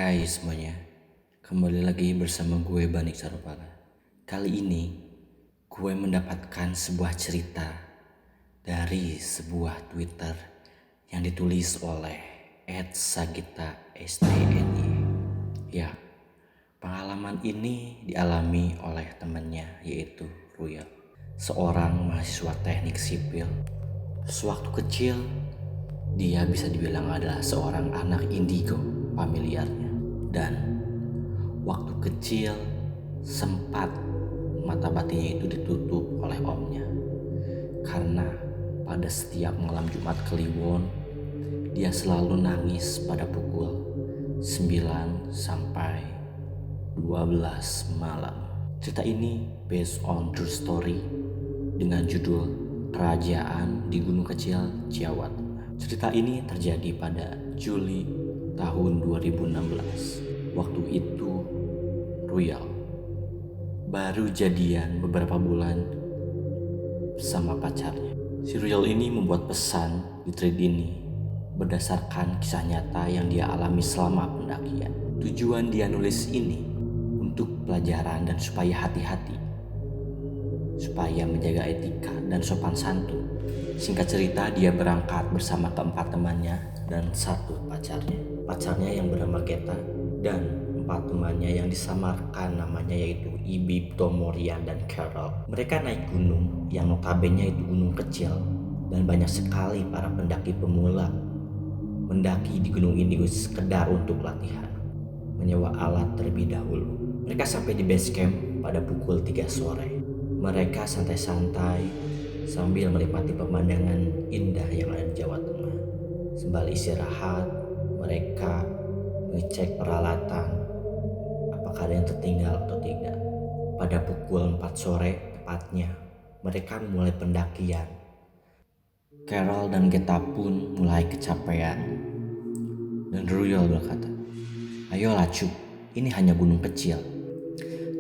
Hai semuanya, kembali lagi bersama gue Banik Sarupala. Kali ini gue mendapatkan sebuah cerita dari sebuah Twitter yang ditulis oleh @sagita_stny. Ya, pengalaman ini dialami oleh temannya yaitu Ruyal, seorang mahasiswa teknik sipil. Sewaktu kecil, dia bisa dibilang adalah seorang anak indigo familiarnya. Dan waktu kecil sempat mata batinnya itu ditutup oleh omnya. Karena pada setiap malam Jumat Kliwon, dia selalu nangis pada pukul 9 sampai 12 malam. Cerita ini based on true story dengan judul Kerajaan di Gunung Kecil Jawa Tengah. Cerita ini terjadi pada Juli tahun 2016. Waktu itu Ruyal baru jadian beberapa bulan sama pacarnya. Si Ruyal ini membuat pesan di thread ini berdasarkan kisah nyata yang dia alami selama pendakian. Tujuan dia nulis ini untuk pelajaran dan supaya hati-hati, supaya menjaga etika dan sopan santun. Singkat cerita, dia berangkat bersama keempat temannya dan satu pacarnya. Pacarnya yang bernama Geta dan empat temannya yang disamarkan namanya yaitu Ibi, Tomorian, dan Carol. Mereka naik gunung yang notabene itu gunung kecil dan banyak sekali para pendaki pemula mendaki di gunung ini sekedar untuk latihan, menyewa alat terlebih dahulu. Mereka sampai di base camp pada pukul 3 sore. Mereka santai-santai sambil menikmati pemandangan indah yang ada di Jawa Tengah. Sembari istirahat, mereka mengecek peralatan, apakah ada yang tertinggal atau tidak. Pada pukul 4 sore tepatnya, mereka mulai pendakian. Carol dan Geta pun mulai kecapean. Dan Ruyal berkata, "Ayolah Cuk, ini hanya gunung kecil."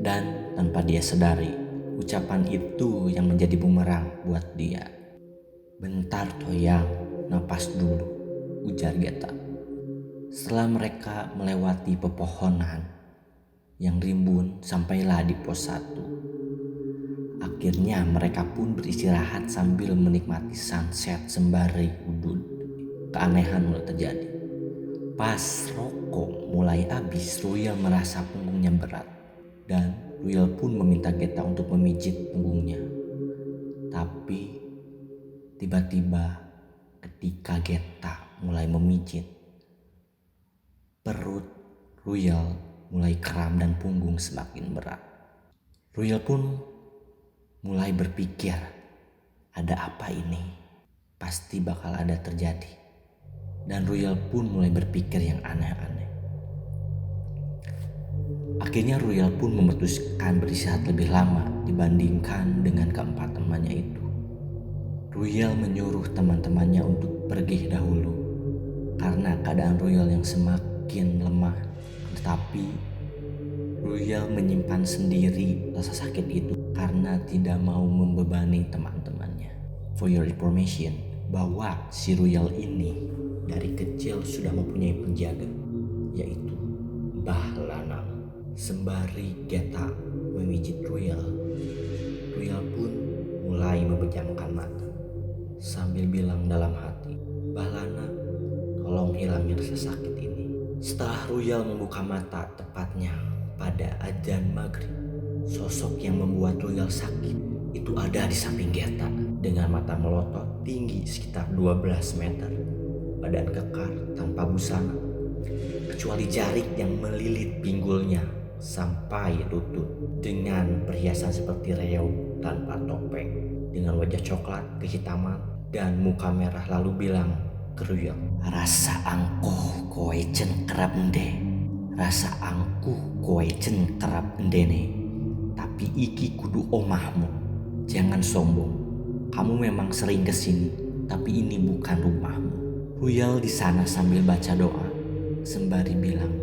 Dan tanpa dia sadari, ucapan itu yang menjadi bumerang buat dia. "Bentar Toyang, napas dulu," ujar Geta. Setelah mereka melewati pepohonan yang rimbun, sampailah di pos 1. Akhirnya mereka pun beristirahat sambil menikmati sunset sembari udut. Keanehan mulai terjadi. Pas rokok mulai habis, Ruyal merasa punggungnya berat. Dan Ruyal pun meminta Geta untuk memijit punggungnya. Tapi tiba-tiba ketika Geta mulai memijit, perut Ruyal mulai kram dan punggung semakin berat. Ruyal pun mulai berpikir, ada apa ini? Pasti bakal ada terjadi. Dan Ruyal pun mulai berpikir yang aneh-aneh. Akhirnya Ruyal pun memutuskan beristirahat lebih lama dibandingkan dengan keempat temannya itu. Ruyal menyuruh teman-temannya untuk pergi dahulu karena keadaan Ruyal yang semakin lemah. Tetapi Ruyal menyimpan sendiri rasa sakit itu karena tidak mau membebani teman-temannya. For your information, bahwa si Ruyal ini dari kecil sudah mempunyai penjaga, yaitu Mbah Lanang. Sembari Geta memijit Ruyal, Ruyal pun mulai memejamkan mata sambil bilang dalam hati, "Mbah Lanang, tolong hilangin rasa sakit ini." Setelah Ruyal membuka mata tepatnya pada adzan maghrib, sosok yang membuat Ruyal sakit itu ada di samping Geta dengan mata melotot tinggi sekitar 12 meter, badan kekar tanpa busana, kecuali jarik yang melilit pinggulnya sampai lutut, dengan perhiasan seperti reog tanpa topeng, dengan wajah coklat kehitaman dan muka merah, lalu bilang ke Ruyal, "Rasa angkuh kowe cengkerap ende. Rasa angkuh kowe cengkerap endene. Tapi iki kudu omahmu. Jangan sombong. Kamu memang sering kesini, tapi ini bukan rumahmu." Ruyal di sana sambil baca doa sembari bilang,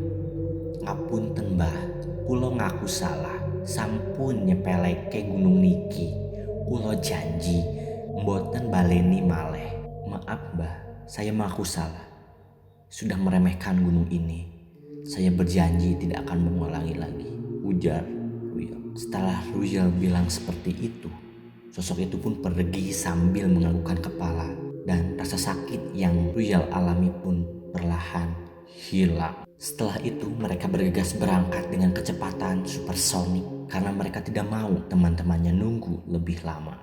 "Ngapunten Mbah, kulo ngaku salah. Sampun nyepeleke gunung niki. Kulo janji mboten baleni maleh. Maaf Mbah, saya mengaku salah. Sudah meremehkan gunung ini. Saya berjanji tidak akan mengulangi lagi, ujar Ruyel. Setelah Ruyel bilang seperti itu, sosok itu pun pergi sambil menganggukkan kepala, dan rasa sakit yang Ruyel alami pun perlahan hilang. Setelah itu mereka bergegas berangkat dengan kecepatan supersonik karena mereka tidak mau teman-temannya nunggu lebih lama.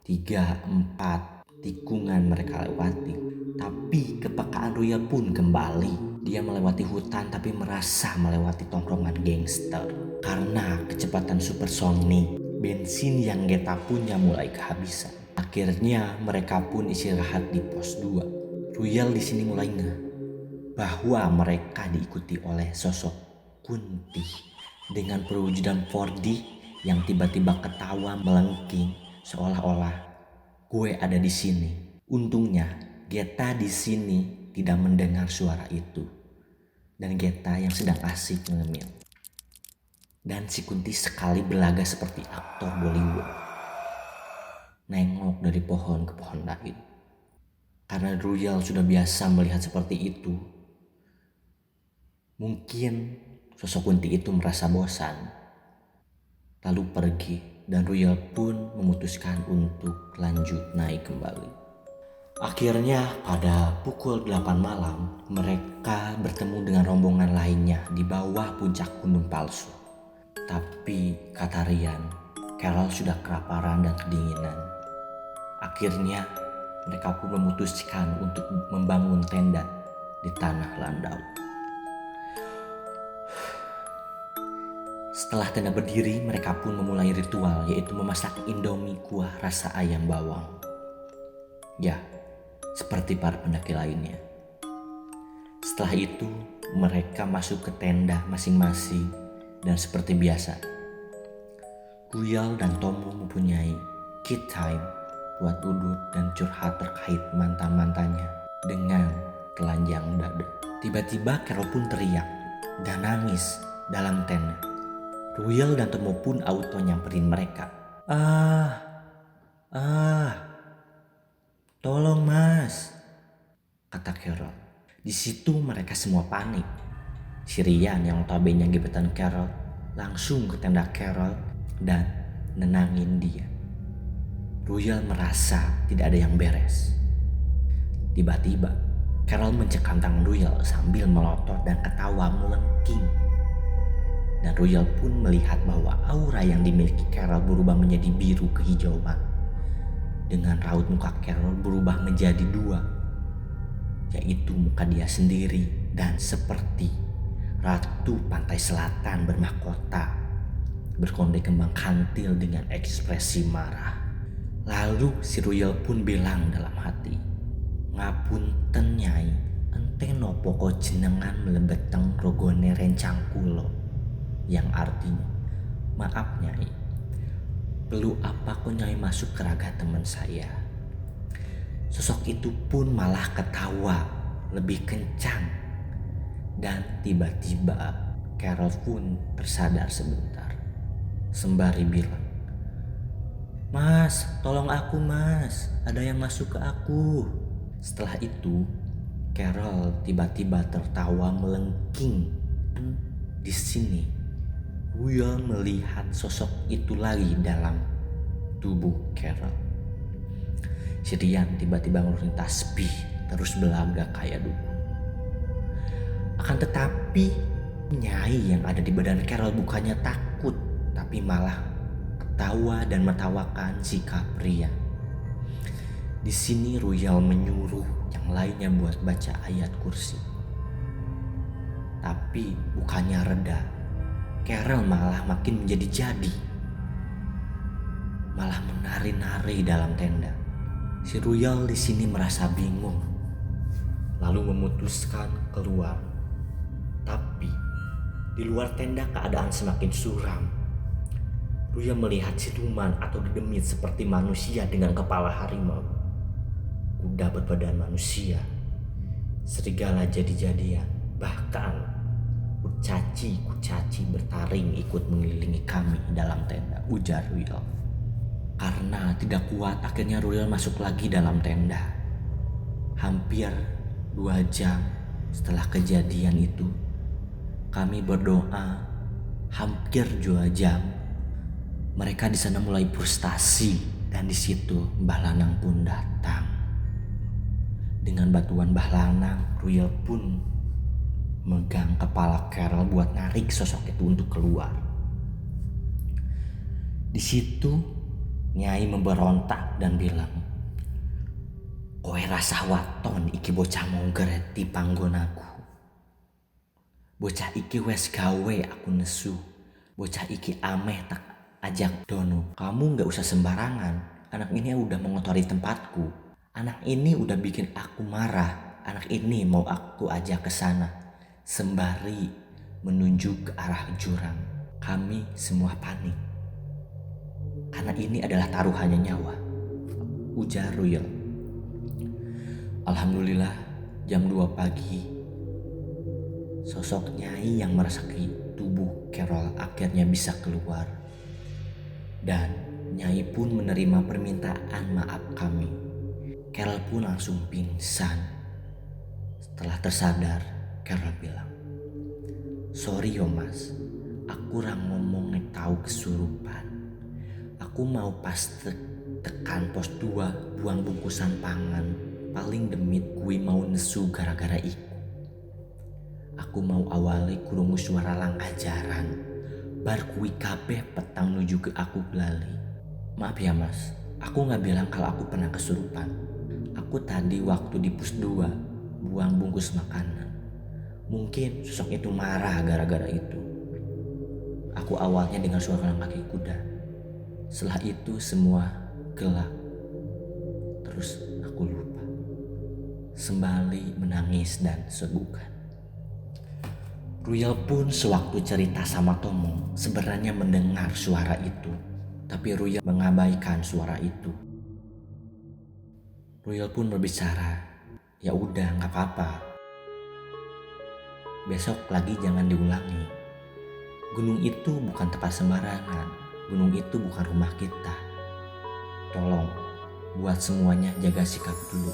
3-4 tikungan mereka lewati, tapi kepekaan Ruyel pun kembali. Dia melewati hutan tapi merasa melewati tongkrongan gangster. Karena kecepatan supersonik, bensin yang Geta punya mulai kehabisan. Akhirnya mereka pun istirahat di pos 2. Ruyel di sini mulai ngeh bahwa mereka diikuti oleh sosok Kunti dengan perwujudan 4D yang tiba-tiba ketawa melengking seolah-olah gue ada di sini. Untungnya Geta di sini tidak mendengar suara itu, dan Geta yang sedang asik mengemil. Dan si Kunti sekali berlaga seperti aktor Bollywood, nengok dari pohon ke pohon lain. Karena Ruyel sudah biasa melihat seperti itu, mungkin sosok Kunti itu merasa bosan, lalu pergi, dan Ruyel pun memutuskan untuk lanjut naik kembali. Akhirnya pada pukul 8 malam mereka bertemu dengan rombongan lainnya di bawah puncak gunung palsu. Tapi kata Rian, Carol sudah kelaparan dan kedinginan. Akhirnya mereka pun memutuskan untuk membangun tenda di tanah landau. Setelah tenda berdiri, mereka pun memulai ritual, yaitu memasak Indomie kuah rasa ayam bawang. Ya, seperti para pendaki lainnya. Setelah itu, mereka masuk ke tenda masing-masing dan seperti biasa, Ruyel dan Tomo mempunyai kid time buat udut dan curhat terkait mantan-mantannya dengan telanjang dada. Tiba-tiba Carol pun teriak dan nangis dalam tenda. Ruyel dan Tomo pun auto nyamperin mereka. Tolong mas, kata Carol. Di situ mereka semua panik. Si Rian yang notabene gebetan Carol langsung ke tenda Carol dan nenangin dia. Ruyel merasa tidak ada yang beres. Tiba-tiba Carol mencekam tangan Ruyel sambil melotot dan ketawa melengking. Dan Ruyel pun melihat bahwa aura yang dimiliki Carol berubah menjadi biru kehijauan. Dengan raut muka Carol berubah menjadi 2, yaitu muka dia sendiri dan seperti ratu pantai selatan bermahkota, berkonde kembang kantil dengan ekspresi marah. Lalu si Ruyel pun bilang dalam hati, ngapunten nyai, ente nopo ko jenengan melebeteng rogone rencang kulo, yang artinya, maaf nyai, perlu apa kok nyai masuk ke raga teman saya? Sosok itu pun malah ketawa lebih kencang. Dan tiba-tiba Carol pun tersadar sebentar, sembari bilang, mas, tolong aku mas, ada yang masuk ke aku. Setelah itu Carol tiba-tiba tertawa melengking. Di sini Ruyel melihat sosok itu lagi dalam tubuh Carol. Si Rian tiba-tiba ngeluarin tasbih terus belaga kayak dulu. Akan tetapi nyai yang ada di badan Carol bukannya takut, tapi malah ketawa dan menertawakan sikap Rian. Di sini Ruyel menyuruh yang lainnya buat baca ayat kursi. Tapi bukannya reda, Carol malah makin menjadi-jadi, malah menari-nari dalam tenda. Si Ruyel di sini merasa bingung, lalu memutuskan keluar. Tapi di luar tenda keadaan semakin suram. Ruyel melihat siluman atau dedemit seperti manusia dengan kepala harimau, kuda berbadan manusia, serigala jadi-jadian, bahkan Kurcaci bertaring ikut mengelilingi kami dalam tenda, ujar Ruyel. Karena tidak kuat, akhirnya Ruyel masuk lagi dalam tenda. Hampir 2 jam setelah kejadian itu, Kami berdoa hampir 2 jam. Mereka di sana mulai frustasi dan di situ Mbah Lanang pun datang. Dengan bantuan Mbah Lanang, Ruyel pun megang kepala Carol buat narik sosok itu untuk keluar. Di situ Nyai memberontak dan bilang, "Kowe rasa waton iki bocah monggeret di panggonaku. Bocah iki wes gawe aku nesu. Bocah iki ameh tak ajak dono. Kamu gak usah sembarangan. Anak ini udah mengotori tempatku. Anak ini udah bikin aku marah. Anak ini mau aku ajak ke sana." Sembari menunjuk ke arah jurang. Kami semua panik. Karena ini adalah taruhannya nyawa, ujar Ruyel. Alhamdulillah jam 2 pagi sosok Nyai yang meresaki tubuh Carol akhirnya bisa keluar. Dan Nyai pun menerima permintaan maaf kami. Carol pun langsung pingsan. Setelah tersadar, Carol bilang, "Sorry yo mas, aku orang ngomong tahu kesurupan. Aku mau pas tekan pos 2 buang bungkusan pangan. Paling demit kui mau nesu gara-gara iku. Aku mau awali kurungu suara langkah jaran. Bar kui kabeh petang nuju ke aku belali. Maaf ya mas, aku gak bilang kalau aku pernah kesurupan. Aku tadi waktu di pos 2 buang bungkus makanan. Mungkin sosok itu marah gara-gara itu. Aku awalnya dengan suara kaki kuda. Setelah itu semua gelap. Terus aku lupa." Sembali menangis dan segukan. Ruyel pun sewaktu cerita sama Tomo sebenarnya mendengar suara itu. Tapi Ruyel mengabaikan suara itu. Ruyel pun berbicara, "Ya udah gak apa-apa. Besok lagi jangan diulangi. Gunung itu bukan tempat sembarangan. Gunung itu bukan rumah kita. Tolong buat semuanya jaga sikap dulu.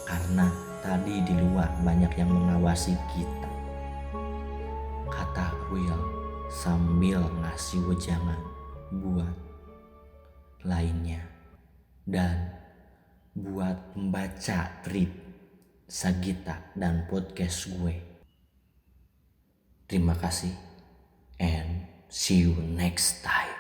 Karena tadi di luar banyak yang mengawasi kita," kata Ruyel sambil ngasih wejangan buat lainnya. Dan buat membaca tweet Sagita dan podcast gue. Terima kasih and see you next time.